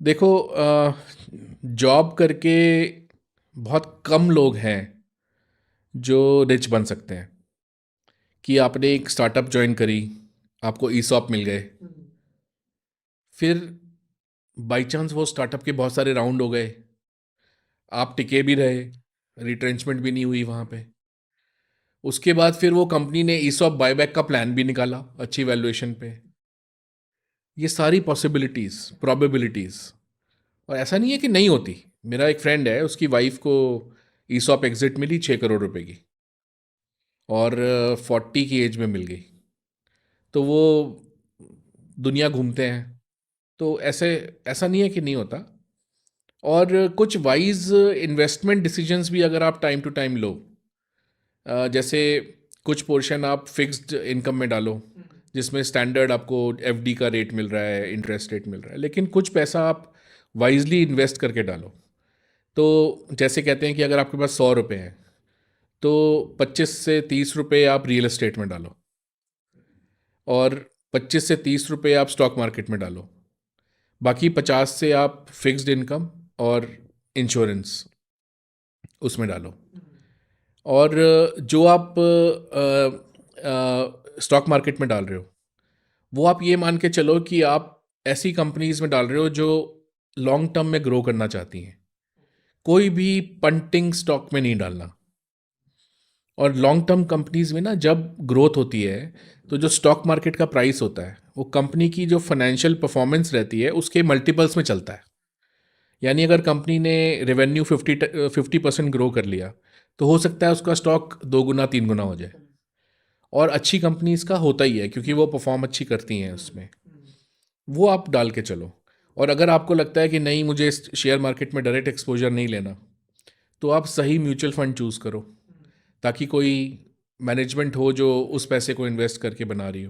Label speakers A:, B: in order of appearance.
A: देखो, जॉब करके बहुत कम लोग हैं जो रिच बन सकते हैं। कि आपने एक स्टार्टअप ज्वाइन करी, आपको ईसॉप मिल गए, फिर बाई चांस वो स्टार्टअप के बहुत सारे राउंड हो गए, आप टिके भी रहे, रिट्रेंचमेंट भी नहीं हुई वहाँ पे। उसके बाद फिर वो कंपनी ने ईसॉप बायबैक का प्लान भी निकाला अच्छी वैल्यूएशन पे। ये सारी पॉसिबिलिटीज़, प्रोबेबिलिटीज़, और ऐसा नहीं है कि नहीं होती। मेरा एक फ्रेंड है, उसकी वाइफ को ईसॉप एग्जिट मिली 6 करोड़ रुपए की, और 40 की एज में मिल गई। तो वो दुनिया घूमते हैं। तो ऐसे ऐसा नहीं है कि नहीं होता। और कुछ वाइज इन्वेस्टमेंट डिसीजंस भी अगर आप टाइम टू टाइम लो, जैसे कुछ पोर्शन आप फिक्स्ड इनकम में डालो, जिसमें स्टैंडर्ड आपको एफडी का रेट मिल रहा है, इंटरेस्ट रेट मिल रहा है, लेकिन कुछ पैसा आप वाइजली इन्वेस्ट करके डालो। तो जैसे कहते हैं कि अगर आपके पास 100 रुपये हैं, तो 25 से 30 रुपये आप रियल एस्टेट में डालो, और 25 से 30 रुपये आप स्टॉक मार्केट में डालो। बाकी 50 से आप फिक्स्ड इनकम और इंश्योरेंस उसमें डालो। और जो आप स्टॉक मार्केट में डाल रहे हो, वो आप ये मान के चलो कि आप ऐसी कंपनीज में डाल रहे हो जो लॉन्ग टर्म में ग्रो करना चाहती हैं। कोई भी पंटिंग स्टॉक में नहीं डालना। और लॉन्ग टर्म कंपनीज में ना, जब ग्रोथ होती है, तो जो स्टॉक मार्केट का प्राइस होता है वो कंपनी की जो फाइनेंशियल परफॉर्मेंस रहती है उसके मल्टीपल्स में चलता है। यानी अगर कंपनी ने रेवेन्यू 50% ग्रो कर लिया, तो हो सकता है उसका स्टॉक 2 गुना 3 गुना हो जाए। और अच्छी कंपनीज का होता ही है, क्योंकि वो परफॉर्म अच्छी करती हैं उसमें। वो आप डाल के चलो। और अगर आपको लगता है कि नहीं, मुझे इस शेयर मार्केट में डायरेक्ट एक्सपोजर नहीं लेना, तो आप सही म्यूचुअल फंड चूज़ करो, ताकि कोई मैनेजमेंट हो जो उस पैसे को इन्वेस्ट करके बना रही हो।